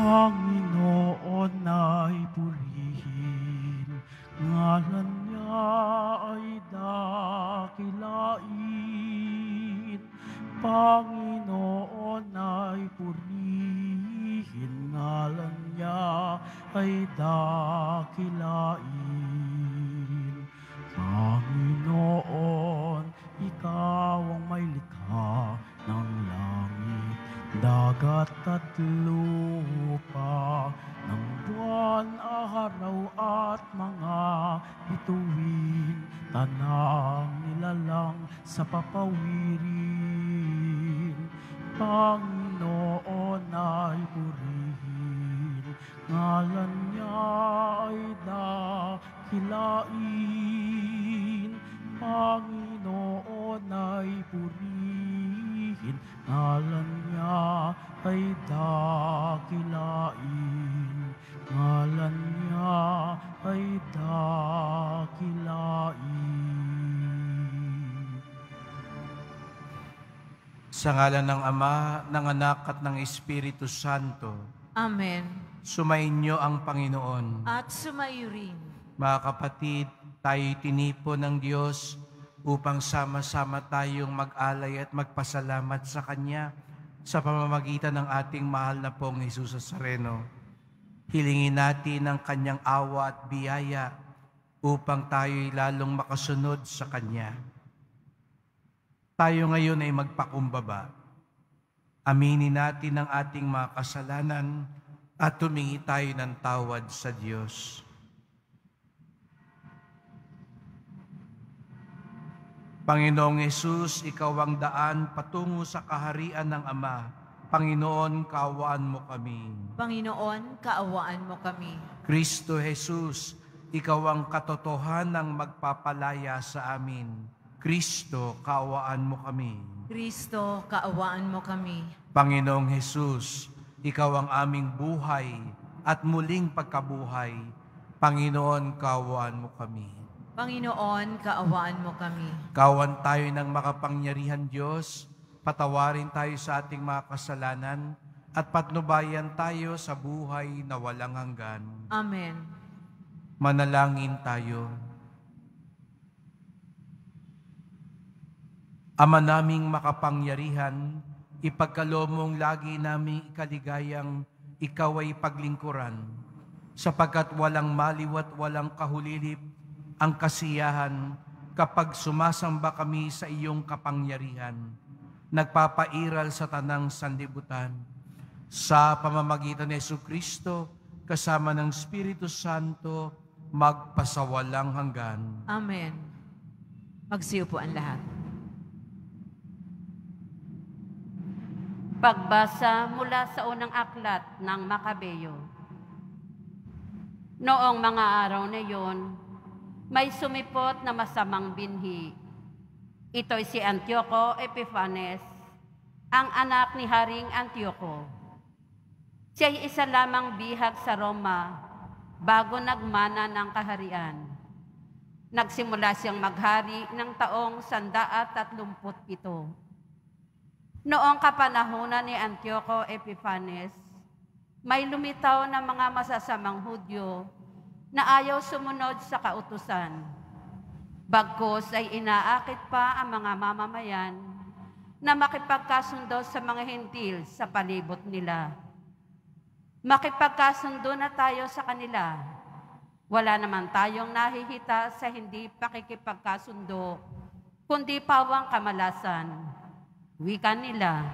Panginoon ay purihin, ngalan niya ay dakilain. Panginoon ay purihin, ngalan niya ay dakilain. Panginoon, ikaw ang may likha ng langit, dagat at lupa, ng buwan, araw at mga bituin, tanang nilalang sa papawirin. Panginoon ay purihin, ngalan niya ay dakilain. Panginoon ay purihin, ngalan niya ay dakilain. Ngalan niya ay dakilain. Sa ngalan ng Ama, ng Anak at ng Espiritu Santo. Amen. Sumainyo ang Panginoon. At sumayo rin. Mga kapatid, tayo'y tinipon ng Diyos upang sama-sama tayong mag-alay at magpasalamat sa Kanya sa pamamagitan ng ating mahal na pong Jesus Nazareno. Hilingin natin ang Kanyang awa at biyaya upang tayo'y lalong makasunod sa Kanya. Tayo ngayon ay magpakumbaba. Aminin natin ang ating mga kasalanan at tumingi tayo ng tawad sa Diyos. Panginoong Hesus, Ikaw ang daan patungo sa kaharian ng Ama. Panginoon, kaawaan mo kami. Panginoon, kaawaan mo kami. Kristo Jesus, Ikaw ang katotohanang magpapalaya sa amin. Kristo, kaawaan mo kami. Kristo, kaawaan mo kami. Panginoong Hesus, Ikaw ang aming buhay at muling pagkabuhay. Panginoon, kaawaan mo kami. Panginoon, kaawaan mo kami. Kawan tayo ng makapangyarihan Diyos, patawarin tayo sa ating mga kasalanan, at patnubayan tayo sa buhay na walang hanggan. Amen. Manalangin tayo. Ama naming makapangyarihan, ipagkalomong lagi naming ikaligayang ikaw ay paglingkuran, sapagkat walang maliwat walang kahulilip ang kasiyahan kapag sumasamba kami sa iyong kapangyarihan, nagpapairal sa tanang sanlibutan. Sa pamamagitan ni Jesucristo, kasama ng Espiritu Santo, magpasawalang hanggan. Amen. Magsiupo ang lahat. Pagbasa mula sa unang aklat ng Makabeyo. Noong mga araw na iyon, may sumipot na masamang binhi. Ito'y si Antioco Epiphanes, ang anak ni Haring Antioco. Siya'y isa lamang bihag sa Roma bago nagmana ng kaharian. Nagsimula siyang maghari ng taong 137. Noong kapanahunan ni Antioco Epiphanes, may lumitaw na mga masasamang Hudyo na ayaw sumunod sa kautusan. Bagkus ay inaakit pa ang mga mamamayan na makipagkasundo sa mga Hentil sa palibot nila. Makipagkasundo na tayo sa kanila. Wala naman tayong nahihita sa hindi pakikipagkasundo, kundi pawang kamalasan. Wika nila.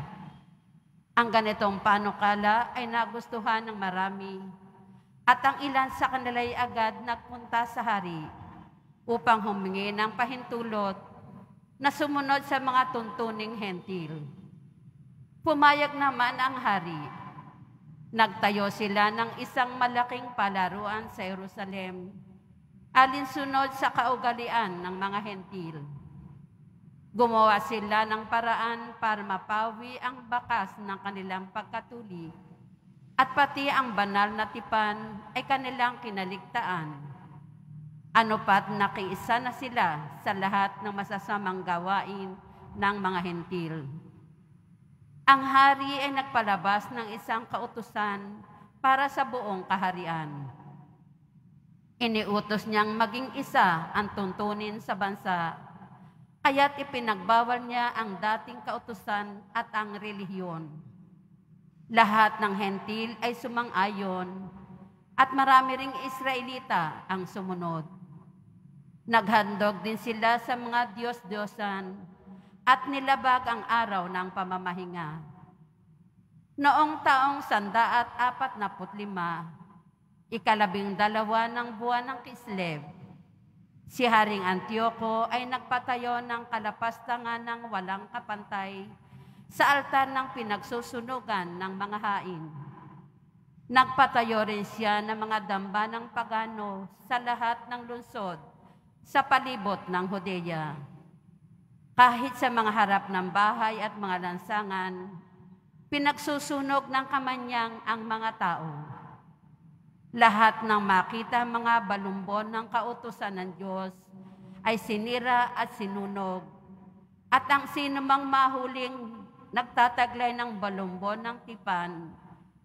Ang ganitong panukala ay nagustuhan ng marami, at ang ilan sa kanila'y agad nagpunta sa hari upang humingi ng pahintulot na sumunod sa mga tuntuning hentil. Pumayag naman ang hari. Nagtayo sila ng isang malaking palaruan sa Jerusalem, alinsunod sa kaugalian ng mga hentil. Gumawa sila ng paraan para mapawi ang bakas ng kanilang pagkatuli, at pati ang banal na tipan ay kanilang kinaligtaan. Ano pat nakiisa na sila sa lahat ng masasamang gawain ng mga hentil. Ang hari ay nagpalabas ng isang kautusan para sa buong kaharian. Iniutos niyang maging isa ang tuntunin sa bansa, kaya't ipinagbawal niya ang dating kautusan at ang relihiyon. Lahat ng hentil ay sumang-ayon at marami ring Israelita ang sumunod. Naghandog din sila sa mga Diyos-Diyosan at nilabag ang araw ng pamamahinga. Noong taong 145, 12 ng buwan ng Kislev, si Haring Antioco ay nagpatayo ng kalapastangan ng walang kapantay sa altar ng pinagsusunugan ng mga hain. Nagpatayo rin siya ng mga damba ng pagano sa lahat ng lungsod sa palibot ng Judea. Kahit sa mga harap ng bahay at mga lansangan, pinagsusunog ng kamanyang ang mga tao. Lahat ng makita mga balumbon ng kautusan ng Diyos ay sinira at sinunog, at ang sinumang mahuling nagtataglay ng balumbon ng tipan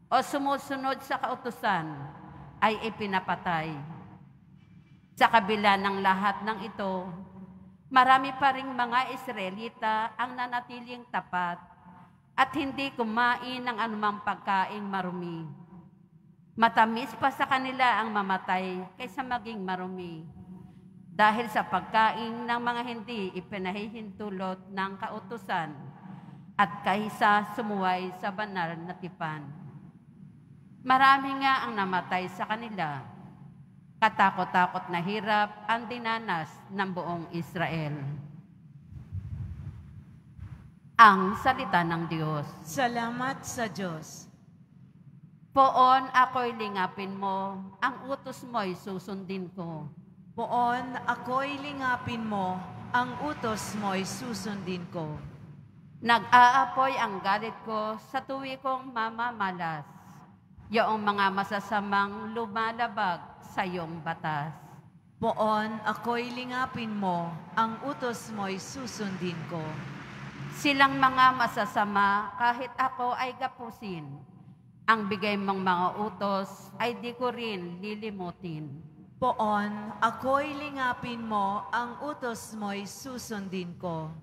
o sumusunod sa kautusan ay ipinapatay. Sa kabila ng lahat ng ito, marami pa ring mga Israelita ang nanatiling tapat at hindi kumain ng anumang pagkaing marumi. Matamis pa sa kanila ang mamatay kaysa maging marumi, dahil sa pagkain ng mga hindi ipinahihintulot ng kautusan at kaysa sumuway sa banal na tipan. Marami nga ang namatay sa kanila. Katakot-takot na hirap ang dinanas ng buong Israel. Ang salita ng Diyos. Salamat sa Diyos. Poon ako'y lingapin mo, ang utos mo'y susundin ko. Poon ako'y lingapin mo, ang utos mo'y susundin ko. Nag-aapoy ang galit ko sa tuwi kong mamamalas, yaong mga masasamang lumalabag sa iyong batas. Poon ako'y lingapin mo, ang utos mo'y susundin ko. Silang mga masasama kahit ako ay gapusin, ang bigay mong mga utos ay di ko rin lilimutin. Poon ako'y lingapin mo, ang utos mo'y susundin ko.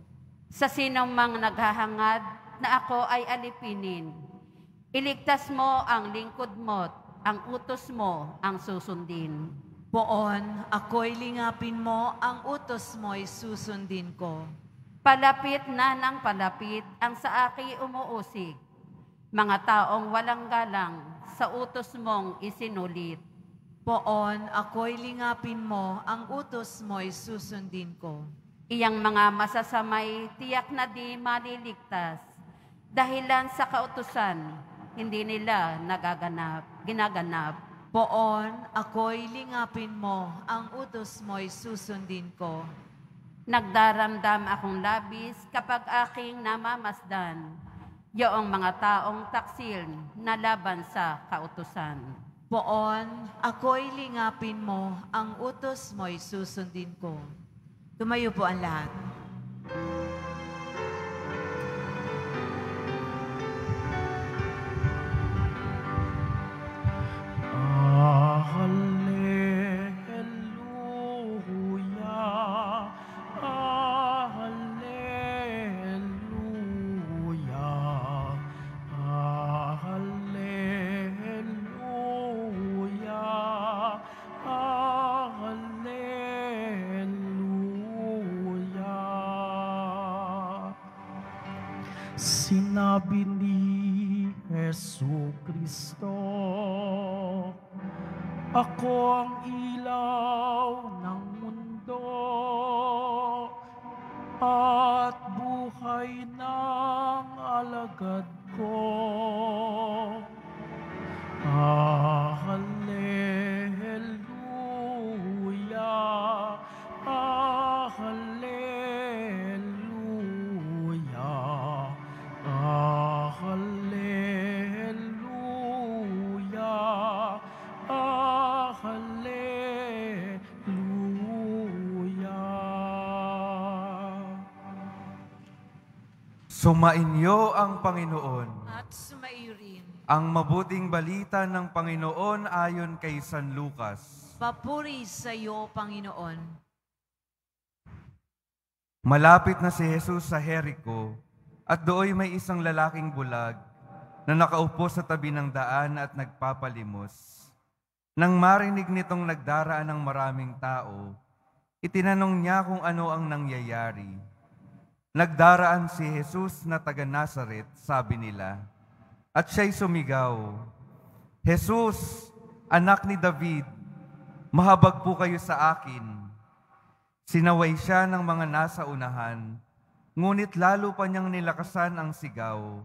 Sa sinong mang naghahangad na ako ay alipinin, iligtas mo ang lingkod mo't ang utos mo ang susundin. Poon ako'y lingapin mo, ang utos mo'y susundin ko. Palapit na ng palapit ang sa aki umuusig, mga taong walang galang sa utos mong isinulit. Poon ako'y lingapin mo, ang utos mo'y susundin ko. Iyang mga masasamay tiyak na di maliligtas, dahilan sa kautusan, hindi nila ginaganap. Poon ako'y lingapin mo, ang utos mo'y susundin ko. Nagdaramdam akong labis kapag aking namamasdan, yaong mga taong taksil na laban sa kautusan. Poon ako'y lingapin mo, ang utos mo'y susundin ko. Tumayo po ang lahat. Hallelujah, hallelujah, hallelujah, hallelujah. Sinabi ni Jesucristo, ako ang ilaw ng mundo at buhay ng alagad ko. Hallelujah, hallelujah, hallelujah, hallelujah. Sumainyo ang Panginoon. At sumairin. Ang mabuting balita ng Panginoon ayon kay San Lucas. Papuri sa iyo, Panginoon. Malapit na si Jesus sa Jericho, at dooy may isang lalaking bulag na nakaupo sa tabi ng daan at nagpapalimos. Nang marinig nitong nagdaraan ng maraming tao, itinanong niya kung ano ang nangyayari. Nagdaraan si Jesus na taga Nazaret, sabi nila, at siya'y sumigaw, Jesus, anak ni David, mahabag po kayo sa akin. Sinaway siya ng mga nasa unahan, ngunit lalo pa niyang nilakasan ang sigaw,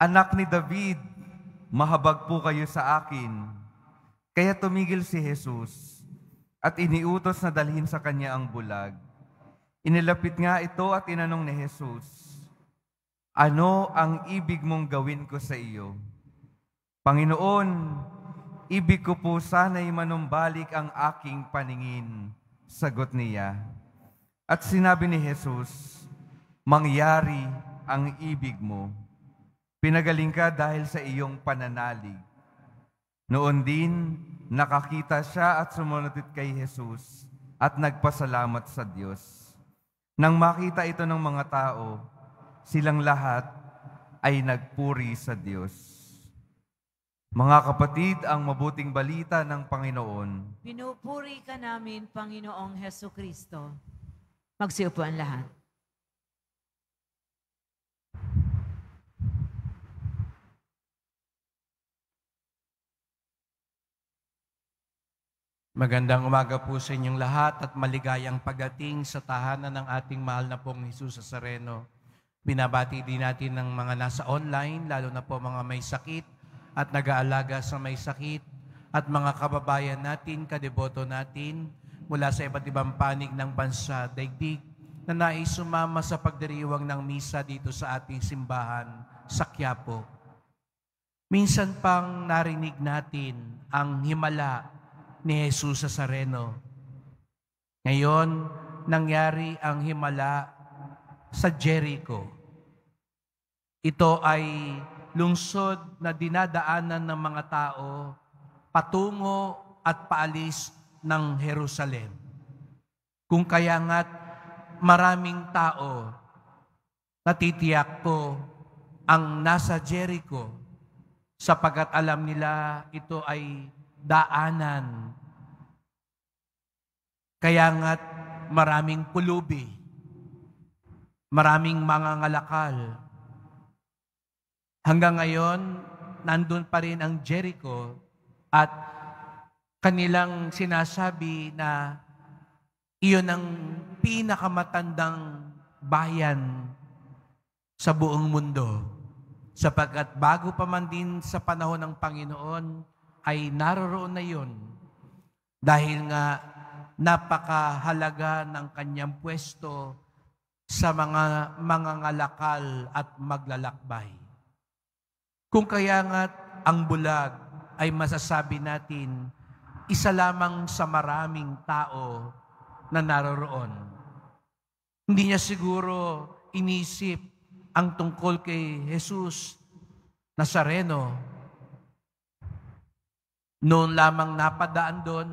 anak ni David, mahabag po kayo sa akin. Kaya tumigil si Jesus at iniutos na dalhin sa kanya ang bulag. Inilapit nga ito at tinanong ni Jesus, ano ang ibig mong gawin ko sa iyo? Panginoon, ibig ko po sana'y manumbalik ang aking paningin, sagot niya. At sinabi ni Jesus, mangyari ang ibig mo. Pinagaling ka dahil sa iyong pananalig. Noon din, nakakita siya at sumunod kay Jesus at nagpasalamat sa Diyos. Nang makita ito ng mga tao, silang lahat ay nagpuri sa Diyos. Mga kapatid, ang mabuting balita ng Panginoon. Pinupuri ka namin, Panginoong Hesukristo. Magsiupo ang lahat. Magandang umaga po sa inyong lahat at maligayang pagdating sa tahanan ng ating mahal na pong Jesus Nazareno. Binabati din natin ng mga nasa online, lalo na po mga may sakit at nag-aalaga sa may sakit at mga kababayan natin, kadeboto natin mula sa iba't ibang panig ng bansa, daigdig na nais sumama sa pagdiriwang ng misa dito sa ating simbahan sa Quiapo. Minsan pang narinig natin ang himala ni Jesus Nazareno. Ngayon, nangyari ang himala sa Jericho. Ito ay lungsod na dinadaanan ng mga tao patungo at paalis ng Jerusalem. Kung kaya nga't maraming tao, natitiyak ko ang nasa Jericho sapagkat alam nila ito ay daanan. Kaya nga't maraming pulubi, maraming mga ngalakal. Hanggang ngayon, nandun pa rin ang Jericho at kanilang sinasabi na iyon ang pinakamatandang bayan sa buong mundo. Sapagkat bago pa man din sa panahon ng Panginoon, ay naroroon na yun dahil nga napakahalaga ng kanyang pwesto sa mga ngalakal at maglalakbay. Kung kaya nga ang bulag ay masasabi natin, isa lamang sa maraming tao na naroroon. Hindi niya siguro inisip ang tungkol kay Jesus Nazareno. Noon lamang napadaan doon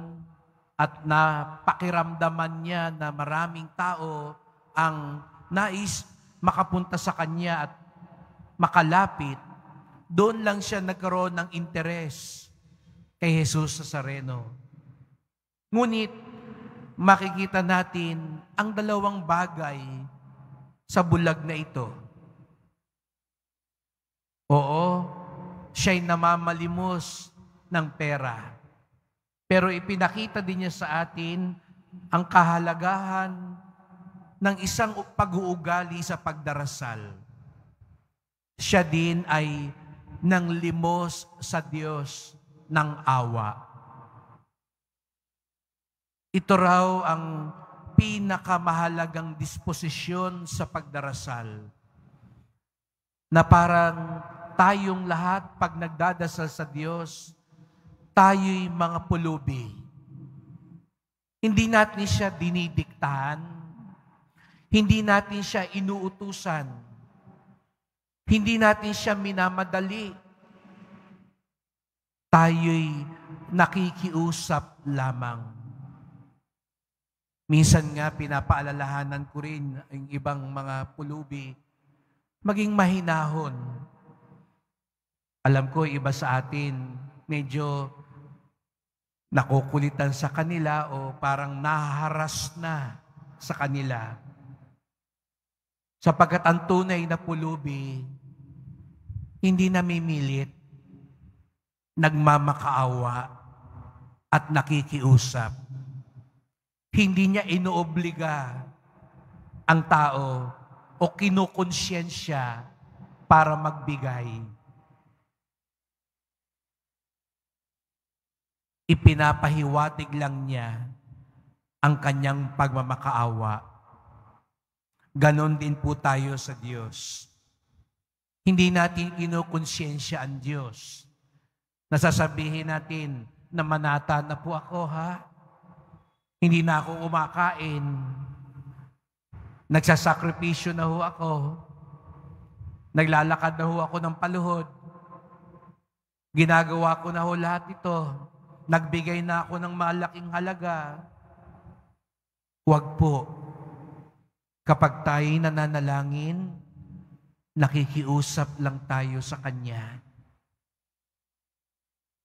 at napakiramdaman niya na maraming tao ang nais makapunta sa kanya at makalapit, doon lang siya nagkaroon ng interes kay Jesus Nazareno. Ngunit makikita natin ang dalawang bagay sa bulag na ito. Oo, siya'y namamalimos ng pera. Pero ipinakita din niya sa atin ang kahalagahan ng isang pag-uugali sa pagdarasal. Siya din ay nanglimos sa Diyos ng awa. Ito raw ang pinakamahalagang disposisyon sa pagdarasal. Na parang tayong lahat pag nagdadasal sa Diyos, tayo'y mga pulubi. Hindi natin siya dinidiktahan. Hindi natin siya inuutusan. Hindi natin siya minamadali. tayo'y nakikiusap lamang. Minsan nga pinapaalalahanan ko rin ang ibang mga pulubi, maging mahinahon. Alam ko, iba sa atin, medyo nakukulitan sa kanila o parang nahaharas na sa kanila. Sapagkat ang tunay na pulubi, hindi namimilit, nagmamakaawa at nakikiusap. Hindi niya inoobliga ang tao o kinukonsyensya para magbigay. Ipinapahiwatig lang niya ang kanyang pagmamakaawa. Ganon din po tayo sa Diyos. Hindi natin kinukonsyensya ang Diyos. Nasasabihin natin na manata na po ako, ha? Hindi na ako kumakain. Nagsasakripisyo na ho ako. Naglalakad na ho ako ng paluhod. Ginagawa ko na ho lahat ito. Nagbigay na ako ng malaking halaga. Huwag po. Kapag tayo nananalangin, nakikiusap lang tayo sa Kanya.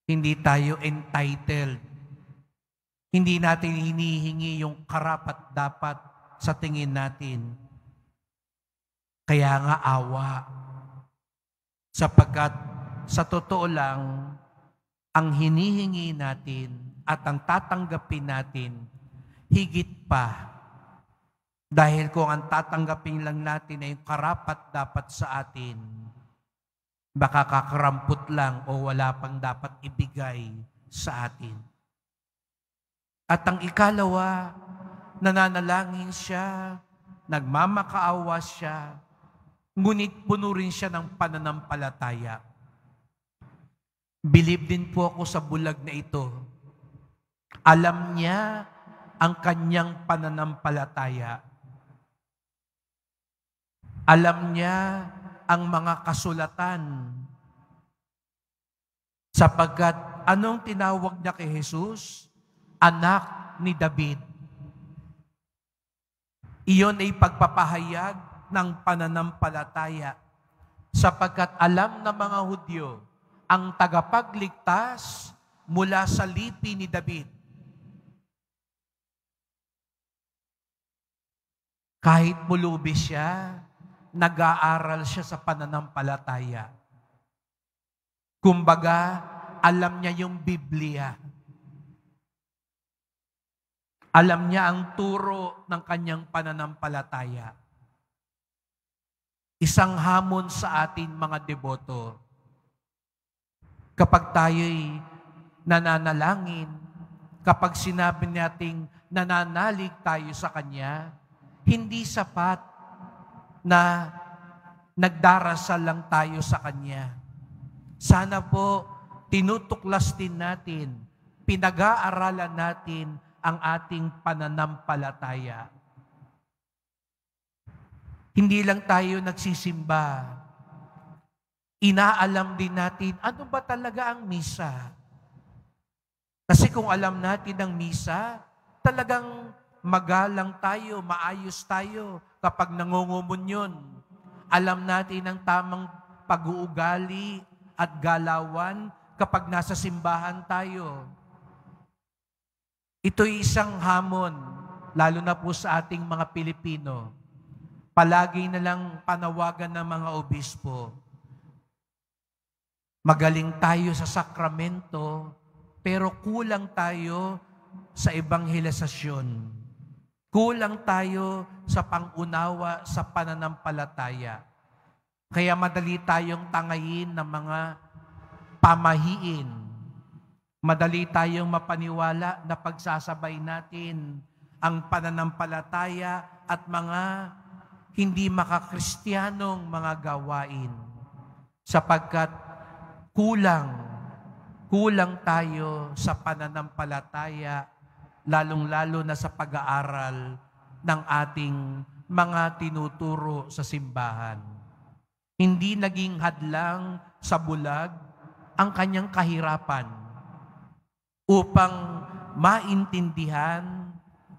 Hindi tayo entitled. Hindi natin hinihingi yung karapat-dapat sa tingin natin. Kaya nga awa. Sapagkat sa totoo lang, ang hinihingi natin at ang tatanggapin natin, higit pa. Dahil kung ang tatanggapin lang natin ay yung karapat-dapat sa atin, baka kakarampot lang o wala pang dapat ibigay sa atin. At ang ikalawa, nananalangin siya, nagmamakaawa siya, ngunit puno rin siya ng pananampalataya. Believe din po ako sa bulag na ito. Alam niya ang kanyang pananampalataya. Alam niya ang mga kasulatan. Sapagkat anong tinawag niya kay Jesus? Anak ni David. Iyon ay pagpapahayag ng pananampalataya. Sapagkat alam ng mga Hudyo, ang tagapagligtas mula sa lipi ni David. Kahit pulubi siya, nag-aaral siya sa pananampalataya. Kumbaga, alam niya yung Biblia. Alam niya ang turo ng kanyang pananampalataya. Isang hamon sa atin mga deboto. Kapag tayo'y nananalangin, kapag sinabi nating nananalig tayo sa Kanya, hindi sapat na nagdarasal lang tayo sa Kanya. Sana po tinutuklas din natin, pinag-aaralan natin ang ating pananampalataya. Hindi lang tayo nagsisimba. Inaalam din natin, ano ba talaga ang misa? Kasi kung alam natin ang misa, talagang magalang tayo, maayos tayo kapag nangungumunyon. Alam natin ang tamang pag-uugali at galawan kapag nasa simbahan tayo. Ito'y isang hamon, lalo na po sa ating mga Pilipino. Palagi na lang panawagan ng mga obispo. Magaling tayo sa sakramento, pero kulang tayo sa ebanghelisasyon. Kulang tayo sa pangunawa sa pananampalataya. Kaya madali tayong tangayin ng mga pamahiin. Madali tayong mapaniwala na pagsasabay natin ang pananampalataya at mga hindi makakristiyanong mga gawain. Sapagkat kulang tayo sa pananampalataya, lalong-lalo na sa pag-aaral ng ating mga tinuturo sa simbahan. Hindi naging hadlang sa bulag ang kanyang kahirapan. upang maintindihan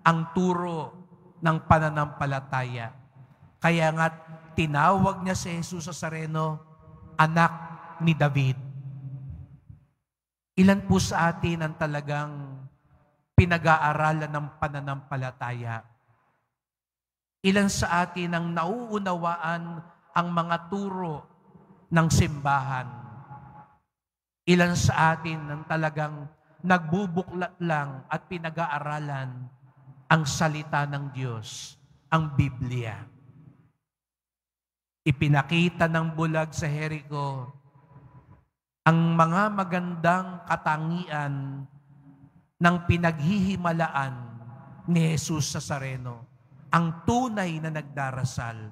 ang turo ng pananampalataya. Kaya nga tinawag niya si Jesus Nazareno, anak ni David. Ilan po sa atin ang talagang pinag-aaralan ng pananampalataya? Ilan sa atin ang nauunawaan ang mga turo ng simbahan? Ilan sa atin ang talagang nagbubuklat lang at pinag-aaralan ang salita ng Diyos, ang Biblia? Ipinakita ng bulag sa Jericho ang mga magandang katangian ng pinaghihimalaan ni Jesus Nazareno, ang tunay na nagdarasal,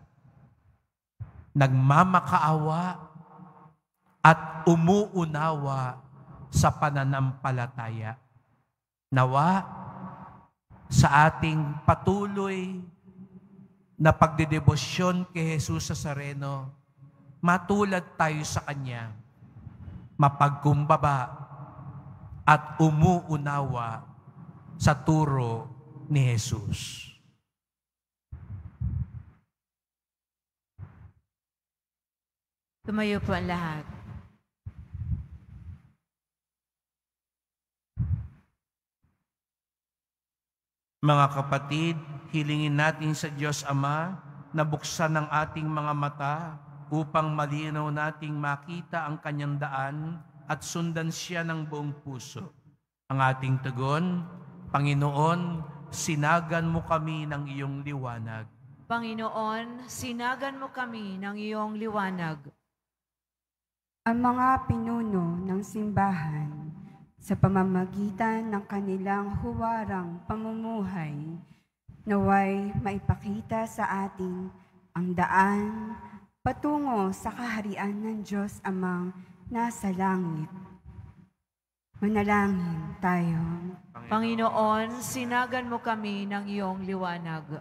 nagmamakaawa at umuunawa sa pananampalataya. Nawa sa ating patuloy na pagdedebosyon kay Jesus Nazareno, matulad tayo sa Kanya, mapagkumbaba at umuunawa sa turo ni Jesus. Tumayo po ang lahat. Mga kapatid, hilingin natin sa Diyos Ama na buksan ang ating mga mata upang malinaw nating makita ang Kanyang daan at sundan siya ng buong puso. Ang ating tugon, Panginoon, sinagan mo kami ng iyong liwanag. Panginoon, sinagan mo kami ng iyong liwanag. Ang mga pinuno ng simbahan sa pamamagitan ng kanilang huwarang pamumuhay, naway maipakita sa atin ang daan patungo sa kaharian ng Diyos Amang nasa langit. Manalangin tayo. Panginoon, sinagan mo kami ng iyong liwanag.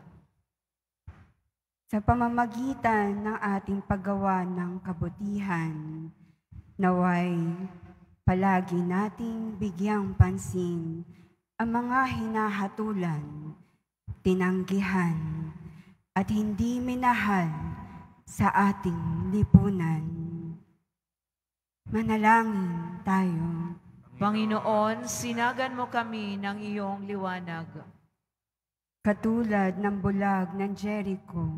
Sa pamamagitan ng ating paggawa ng kabutihan, naway palagi nating bigyang pansin ang mga hinahatulan, tinanggihan, at hindi minahal sa ating lipunan. Manalangin tayo. Panginoon, sinagan mo kami ng iyong liwanag. Katulad ng bulag ng Jericho,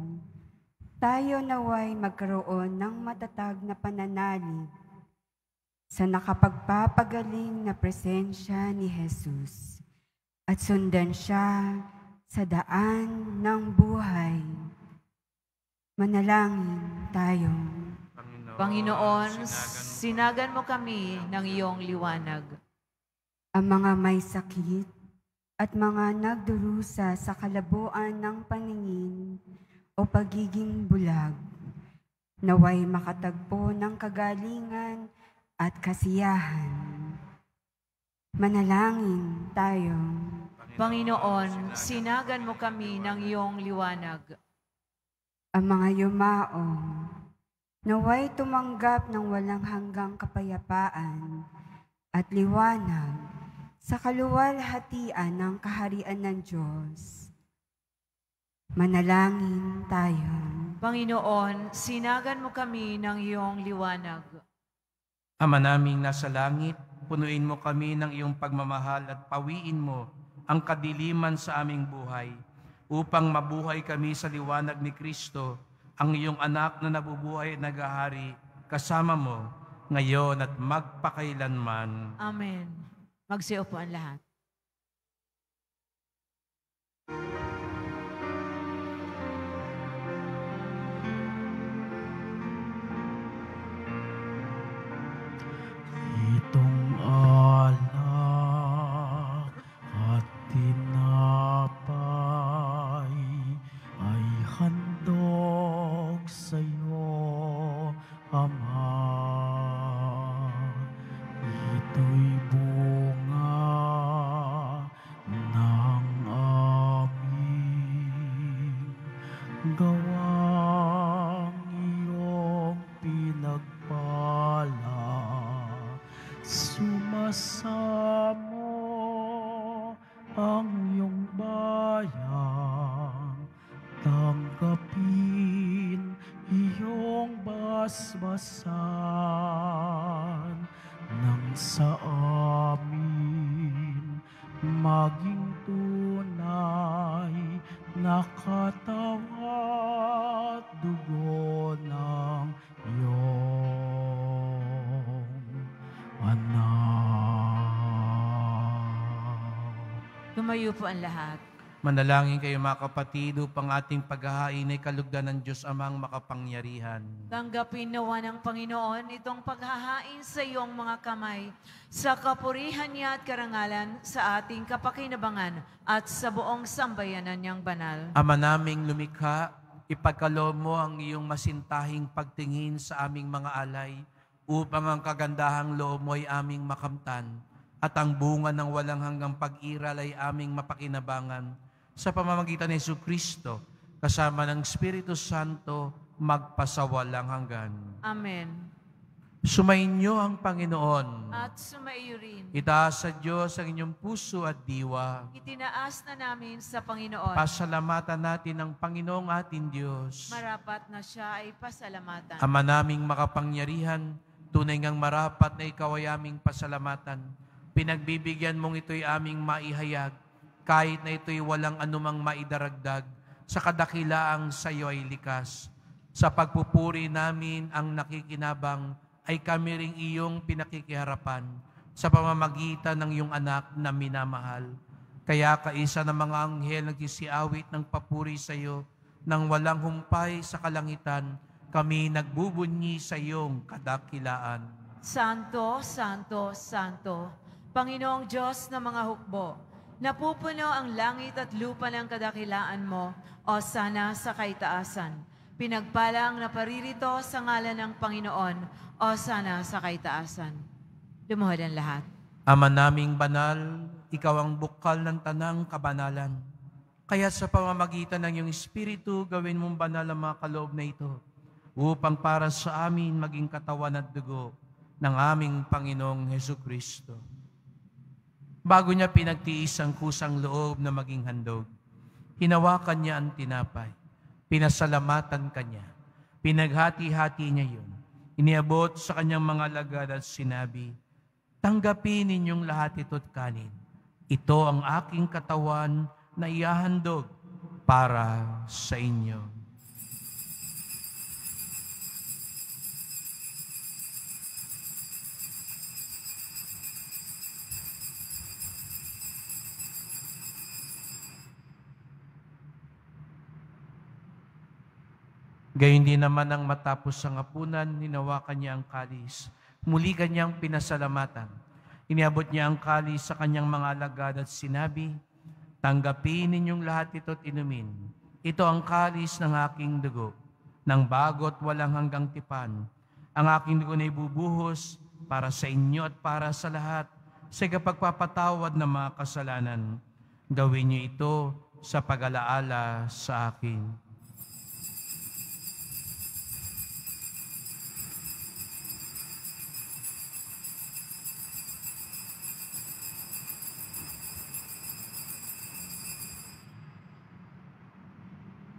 tayo naway magkaroon ng matatag na pananalig sa nakapagpapagaling na presensya ni Jesus at sundan siya sa daan ng buhay. Manalangin tayo. Panginoon, sinagan mo kami ng iyong liwanag. Ang mga may sakit at mga nagdurusa sa kalabuan ng paningin o pagiging bulag, naway makatagpo ng kagalingan at kasiyahan. Manalangin tayo. Panginoon, sinagan mo kami ng iyong liwanag. Ang mga yumao, naway tumanggap ng walang hanggang kapayapaan at liwanag sa kaluwalhatian ng kaharian ng Diyos. Manalangin tayo. Panginoon, sinagan mo kami ng iyong liwanag. Ama naming nasa langit, punuin mo kami ng iyong pagmamahal at pawiin mo ang kadiliman sa aming buhay upang mabuhay kami sa liwanag ni Kristo, ang iyong anak na nabubuhay at naghahari kasama mo ngayon at magpakailanman. Amen. Magsiupo ang lahat. Itong alak at tinapay ay handog sa'yo, Ama. Ito'y bunga ang iyong bayang, tanggapin iyong basbasan, nang sa amin maging tunay na katawan at dugo ng iyong anak. Tumayo po ang lahat. Manalangin kayo mga kapatid upang ating paghahain ay kalugdan ng Diyos Amang makapangyarihan. Tanggapin nawa ng Panginoon itong paghahain sa iyong mga kamay sa kapurihan niya at karangalan sa ating kapakinabangan at sa buong sambayanan niyang banal. Ama naming lumikha, ipagkaloob mo ang iyong masintahing pagtingin sa aming mga alay upang ang kagandahang loob mo ay aming makamtan at ang bunga ng walang hanggang pag-iral ay aming mapakinabangan sa pamamagitan ni Jesucristo kasama ng Espiritu Santo magpasawalang hanggan. Amen. Sumainyo ang Panginoon. At sumaiyo rin. Itaas sa Diyos ang inyong puso at diwa. Itinaas na namin sa Panginoon. Pasalamatan natin ang Panginoong ating Diyos. Marapat na siya ay pasalamatan. Ama naming makapangyarihan, tunay ngang marapat na ikaw ay aming pasalamatan. Pinagbibigyan mong ito'y aming maihayag, kahit na ito'y walang anumang maidaragdag, sa kadakilaang sa iyo ay likas. Sa pagpupuri namin ang nakikinabang, ay kami ring iyong pinakikiharapan sa pamamagitan ng iyong anak na minamahal. Kaya kaisa ng mga anghel nagsisiawit ng papuri sa iyo, nang walang humpay sa kalangitan, kami nagbubunyi sa iyong kadakilaan. Santo, Santo, Santo, Panginoong Diyos ng mga hukbo, napupuno ang langit at lupa ng kadakilaan mo, o sana sa kaitaasan. Pinagpala ang naparirito sa ngalan ng Panginoon, o sana sa kaitaasan. Lumuhod ang lahat. Ama naming banal, ikaw ang bukal ng tanang kabanalan. Kaya sa pamamagitan ng iyong Espiritu, gawin mong banal ang mga kaloob na ito, upang para sa amin maging katawan at dugo ng aming Panginoong Jesucristo. Bago niya pinagtiis ang kusang loob na maging handog, hinawakan niya ang tinapay, pinasalamatan kanya, pinaghati-hati niya yun, iniabot sa kanyang mga alagad at sinabi, tanggapin ninyong lahat ito't kanin. Ito ang aking katawan na ihahandog para sa inyo. Gayon din naman ang matapos sa hapunan, hinawakan niya ang kalis. Muli kanyang pinasalamatan. Iniabot niya ang kalis sa kanyang mga alagad at sinabi, tanggapin ninyong lahat ito't inumin. Ito ang kalis ng aking dugo, ng bago't walang hanggang tipan. Ang aking dugo na ibubuhos para sa inyo at para sa lahat sa kapagpapatawad ng mga kasalanan. Gawin niyo ito sa pag-alaala sa akin.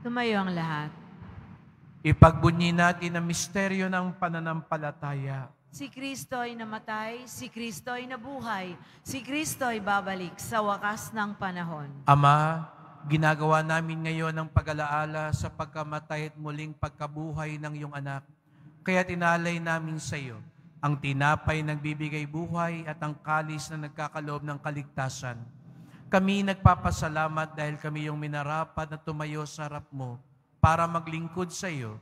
Tumayo ang lahat. Ipagbunyi natin ang misteryo ng pananampalataya. Si Kristo ay namatay, si Kristo ay nabuhay, si Kristo ay babalik sa wakas ng panahon. Ama, ginagawa namin ngayon ang pag-alaala sa pagkamatay at muling pagkabuhay ng iyong anak. Kaya tinalay namin sa iyo ang tinapay nagbibigay buhay at ang kalis na nagkakaloob ng kaligtasan. Kami nagpapasalamat dahil kami yung minarapat na tumayo sa harap mo para maglingkod sa iyo.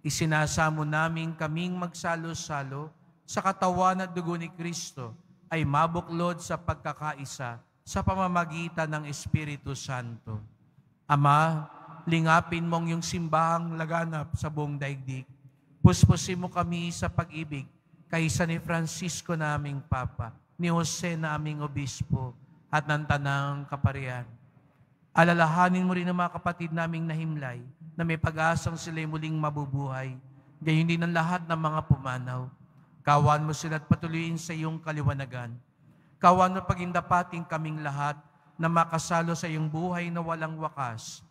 Isinasamo namin kaming magsalo-salo sa katawan at dugo ni Kristo ay mabuklod sa pagkakaisa sa pamamagitan ng Espiritu Santo. Ama, lingapin mong yung simbahang laganap sa buong daigdig. Puspusin mo kami sa pag-ibig kaysa ni Francisco naming Papa, ni Jose naming Obispo, at ng Tanang Kaparian. Alalahanin mo rin ang mga kapatid naming nahimlay na may pag-asang sila'y muling mabubuhay. Gayon din ang lahat ng mga pumanaw. Kawan mo sila at patuloyin sa iyong kaliwanagan. Kawan mo pagindapating kaming lahat na makasalo sa iyong buhay na walang wakas,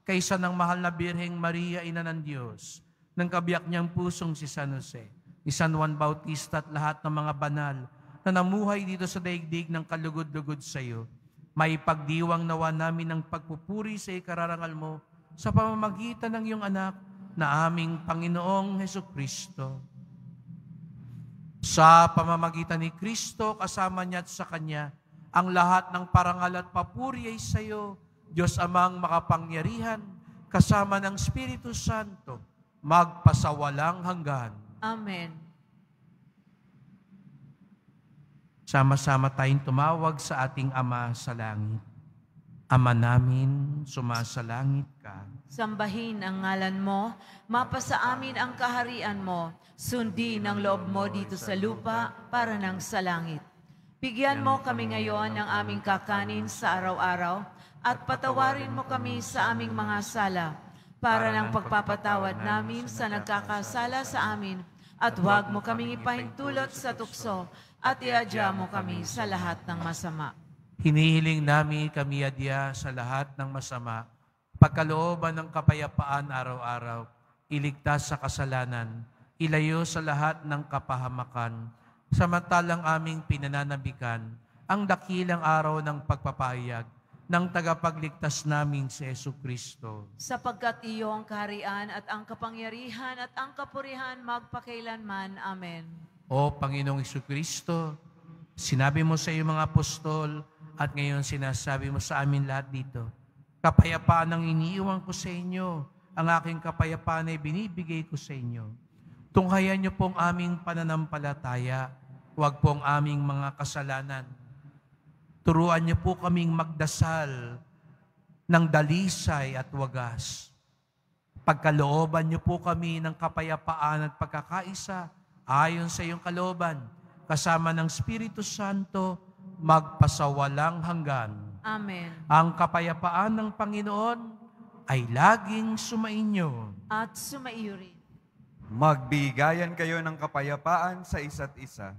kaysa ng mahal na Birheng Maria, Ina ng Diyos, ng kabiyak niyang pusong si San Jose, ni San Juan Bautista at lahat ng mga banal na namuhay dito sa daigdig ng kalugod-lugod sa iyo, maipagdiwang nawa namin ang pagpupuri sa ikararangal mo sa pamamagitan ng iyong anak na aming Panginoong Hesukristo. Sa pamamagitan ni Kristo, kasama niya at sa Kanya, ang lahat ng parangal at papuri ay sa iyo, Diyos Amang makapangyarihan, kasama ng Espiritu Santo, magpasawalang hanggan. Amen. Sama-sama tayong tumawag sa ating Ama sa langit. Ama namin, sumasalangit ka. Sambahin ang ngalan mo, mapasa amin ang kaharian mo, sundin ang loob mo dito sa lupa para nang sa langit. Bigyan mo kami ngayon ng aming kakanin sa araw-araw at patawarin mo kami sa aming mga sala para ng pagpapatawad namin sa nagkakasala sa amin at huwag mo kaming ipahintulot sa tukso at iadya mo kami sa lahat ng masama. Hinihiling namin kami adya sa lahat ng masama, pagkalooban ng kapayapaan araw-araw, iligtas sa kasalanan, ilayo sa lahat ng kapahamakan, samantalang aming pinananabikan ang dakilang araw ng pagpapahayag ng tagapagligtas namin si Jesucristo. Sapagkat iyo ang kaharian at ang kapangyarihan at ang kapurihan magpakailanman. Amen. O Panginoong Jesucristo, sinabi mo sa iyong mga apostol at ngayon sinasabi mo sa amin lahat dito, kapayapaan ang iniiwan ko sa inyo, ang aking kapayapaan ay binibigay ko sa inyo. Tunghayan niyo pong aming pananampalataya, huwag pong aming mga kasalanan. Turuan niyo po kaming magdasal ng dalisay at wagas. Pagkalooban niyo po kami ng kapayapaan at pagkakaisa ayon sa iyong kalooban, kasama ng Espiritu Santo, magpasawalang hanggan. Amen. Ang kapayapaan ng Panginoon ay laging sumainyo. At sumaiyo rin. Magbigayan kayo ng kapayapaan sa isa't isa.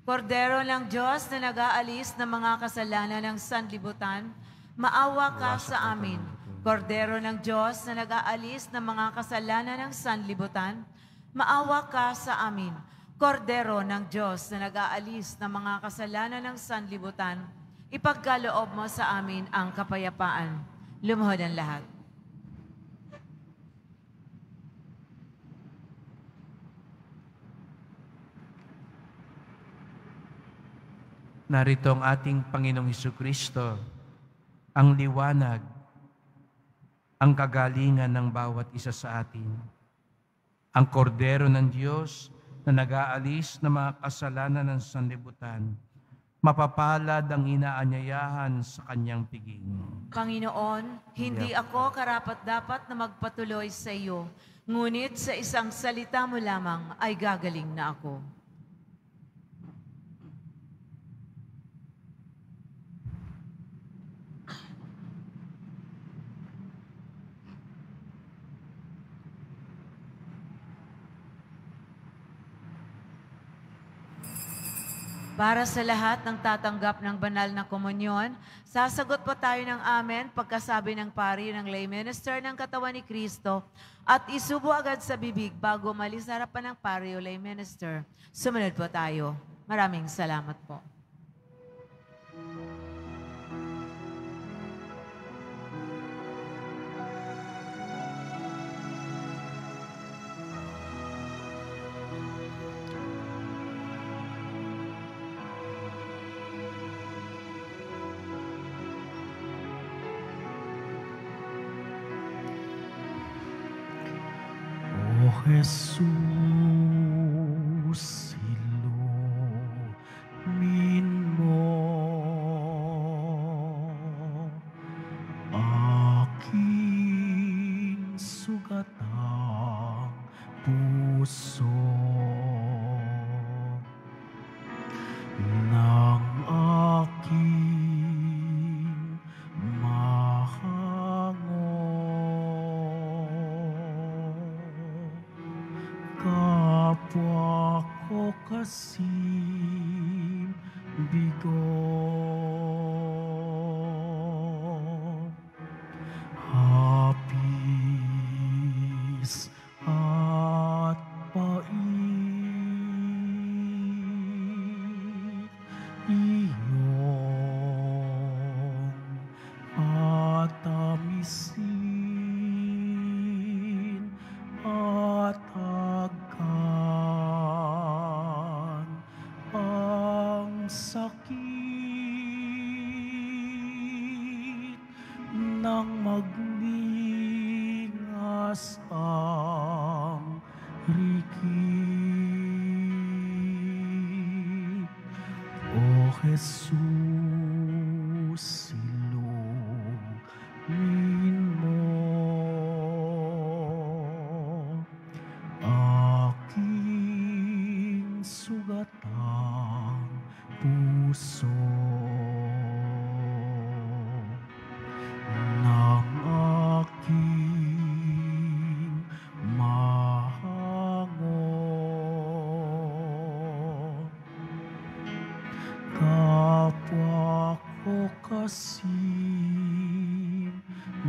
Kordero ng Diyos na nag-aalis ng mga kasalanan ng sanlibutan, maawa ka sa amin. Kordero ng Diyos na nag-aalis ng mga kasalanan ng sanlibutan, maawa ka sa amin. Kordero ng Diyos na nag-aalis ng mga kasalanan ng sanlibutan, ipagkaloob mo sa amin ang kapayapaan. Lumuhod ang lahat. Narito ang ating Panginoong Hesukristo, ang liwanag, ang kagalingan ng bawat isa sa atin. Ang kordero ng Diyos na nag-aalis ng mga kasalanan ng sanlibutan, mapapalad ang inaanyayahan sa kanyang piging. Panginoon, hindi ako karapat-dapat na magpatuloy sa iyo, ngunit sa isang salita mo lamang ay gagaling na ako. Para sa lahat ng tatanggap ng banal na komunyon, sasagot po tayo ng amen pagkasabi ng pari ng lay minister ng katawan ni Kristo at isubo agad sa bibig bago malis sa harapan ng pari o lay minister. Sumunod po tayo. Maraming salamat po. O Jesus, silumin mo aking sugatang puso ng aking kapwa ko kasi bigo, hapis at pait, iyong patamisin at agkan ang sakit nang magningas ang rikit. O Jesus, silugin mo aking sugatang puso ng aking mahango. Kapwa ko kasing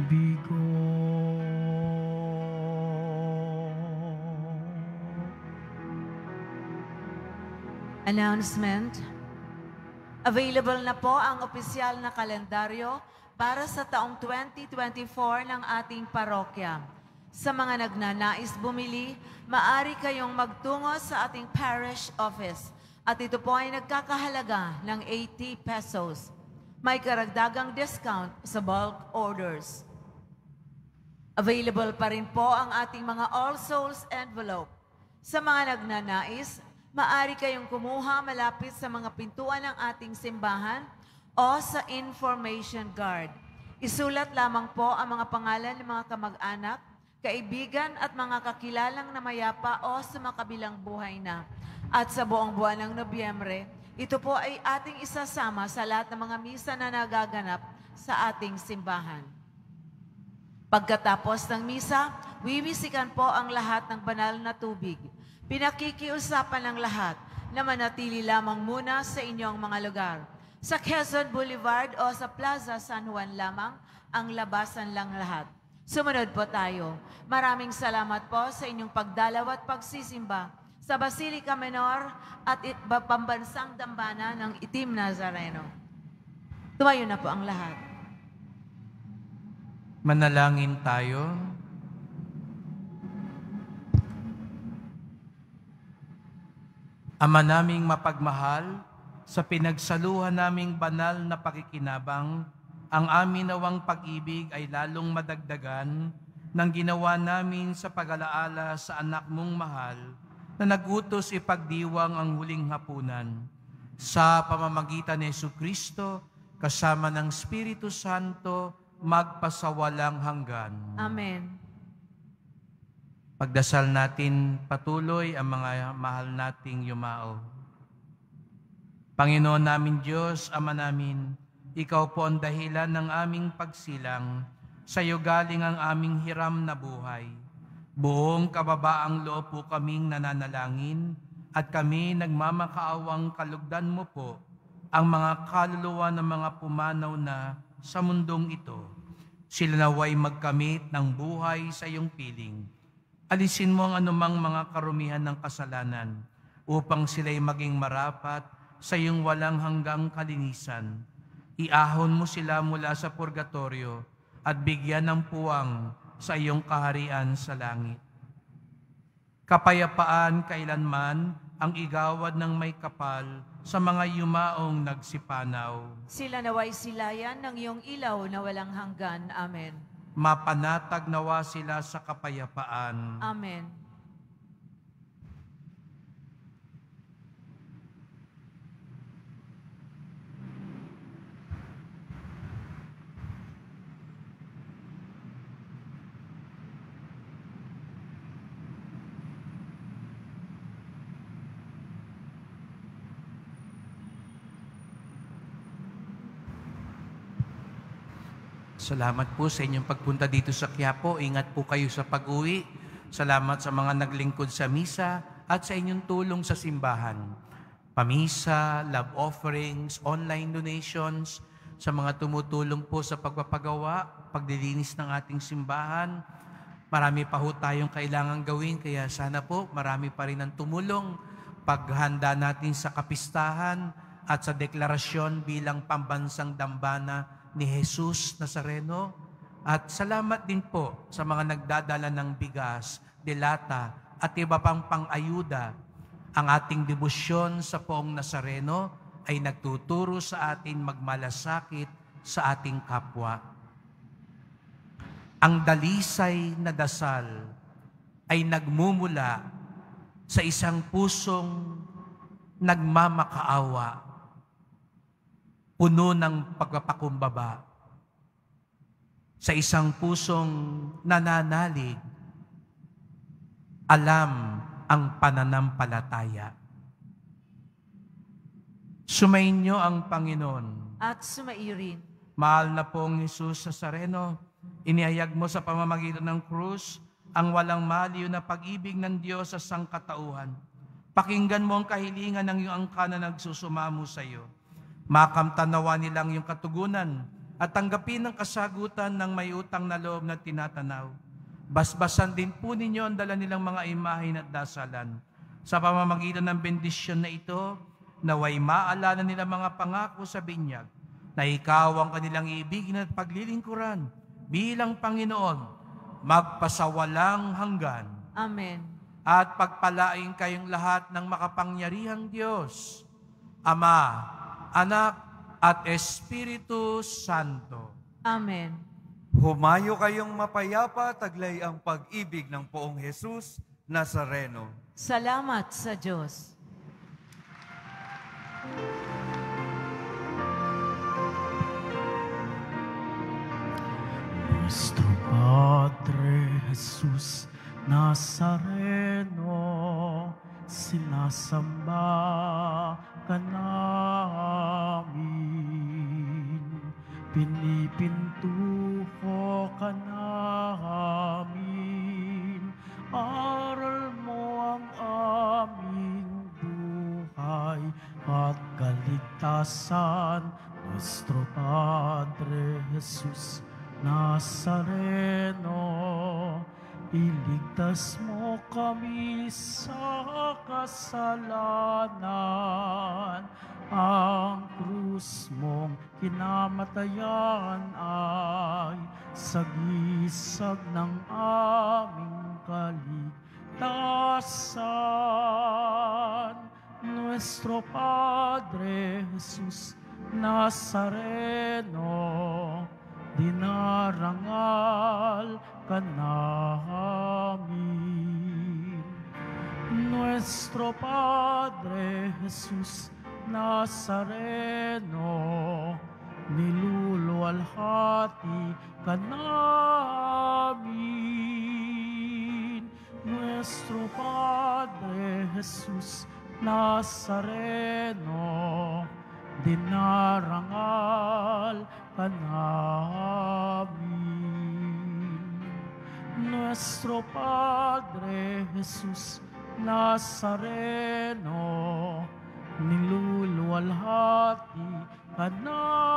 bigo. Announcement. Available na po ang opisyal na kalendaryo para sa taong 2024 ng ating parokya. Sa mga nagnanais bumili, maaari kayong magtungo sa ating parish office at ito po ay nagkakahalaga ng 80 pesos. May karagdagang discount sa bulk orders. Available pa rin po ang ating mga All Souls envelope. Sa mga nagnanais, maaari kayong kumuha malapit sa mga pintuan ng ating simbahan o sa information guard. Isulat lamang po ang mga pangalan ng mga kamag-anak, kaibigan at mga kakilalang namayapa o sa makabilang buhay na. At sa buong buwan ng Nobyembre, ito po ay ating isasama sa lahat ng mga misa na nagaganap sa ating simbahan. Pagkatapos ng misa, wiwisikan po ang lahat ng banal na tubig. Pinakikiusapan ng lahat na manatili lamang muna sa inyong mga lugar. Sa Quezon Boulevard o sa Plaza San Juan lamang ang labasan lang lahat. Sumunod po tayo. Maraming salamat po sa inyong pagdalaw at pagsisimba sa Basilica Menor at pambansang dambana ng Itim Nazareno. Tumayo na po ang lahat. Manalangin tayo. Ama naming mapagmahal, sa pinagsaluhan naming banal na pakikinabang, ang amin nawang pag-ibig ay lalong madagdagan ng ginawa namin sa pag-alaala sa anak mong mahal na nagutos ipagdiwang ang huling hapunan. Sa pamamagitan ni Jesucristo, kasama ng Espiritu Santo, magpasawalang hanggan. Amen. Pagdasal natin patuloy ang mga mahal nating yumao. Panginoon namin Diyos, Ama namin, Ikaw po ang dahilan ng aming pagsilang, sa iyo galing ang aming hiram na buhay. Buong kababaang loob po kaming nananalangin at kami nagmamakaawang kalugdan mo po ang mga kaluluwa ng mga pumanaw na sa mundong ito. Sila naway magkamit ng buhay sa iyong piling. Alisin mo ang anumang mga karumihan ng kasalanan upang sila'y maging marapat sa iyong walang hanggang kalinisan. Iahon mo sila mula sa purgatorio at bigyan ng puwang sa iyong kaharian sa langit. Kapayapaan kailanman ang igawad ng may kapal sa mga yumaong nagsipanaw. Sila naway silayan ng iyong ilaw na walang hanggan. Amen. Mapanatag nawa sila sa kapayapaan. Amen. Salamat po sa inyong pagpunta dito sa Quiapo. Ingat po kayo sa pag-uwi. Salamat sa mga naglingkod sa misa at sa inyong tulong sa simbahan. pamisa, love offerings, online donations, sa mga tumutulong po sa pagpapagawa, pagdilinis ng ating simbahan. Marami pa ho tayong kailangan gawin, kaya sana po marami pa rin ang tumulong paghanda natin sa kapistahan at sa deklarasyon bilang pambansang dambana ni Jesus Nazareno. At salamat din po sa mga nagdadala ng bigas, delata at iba pang pang-ayuda. Ang ating debosyon sa Poong Nazareno ay nagtuturo sa atin magmalasakit sa ating kapwa. Ang dalisay na dasal ay nagmumula sa isang pusong nagmamakaawa, puno ng pagpapakumbaba, sa isang pusong nananalig, alam ang pananampalataya. Sumainyo ang Panginoon. At sumairin. Mahal na pong Jesus Nazareno, inihayag mo sa pamamagitan ng krus ang walang maliw na pag-ibig ng Diyos sa sangkatauhan. Pakinggan mo ang kahilingan ng iyong angka na nagsusumamo sa iyo. Makamtanawa nilang iyong katugunan at tanggapin ang kasagutan ng may utang na loob na tinatanaw. Basbasan din po ninyo ang dala nilang mga imahin at dasalan. Sa pamamagitan ng bendisyon na ito, naway maalala nila mga pangako sa binyag, na ikaw ang kanilang iibigin at paglilingkuran bilang Panginoon, magpasawalang hanggan. Amen. At pagpalain kayong lahat ng makapangyarihang Diyos, Ama, Anak, at Espiritu Santo. Amen. Humayo kayong mapayapa, taglay ang pag-ibig ng Poong Jesus Nazareno. Salamat sa Diyos. Nuestro Padre Jesus Nazareno, sinasamba ka namin, pinipintuho ka namin, aral mo ang aming buhay at kaligtasan. Nuestro Padre Jesus Nazareno, iligtas mo kami sa kasalanan. Ang krus mong kinamatayan ay sagisag ng aming kaligtasan. Nuestro Padre Jesus Nazareno, dinarangal ka namin. Nuestro Padre Jesus Nazareno, niluluwalhati ka namin. Nuestro Padre Jesus Nazareno, dinarangal ka namin. Nuestro Padre Jesus Nazareno, niluluwalhati ka namin.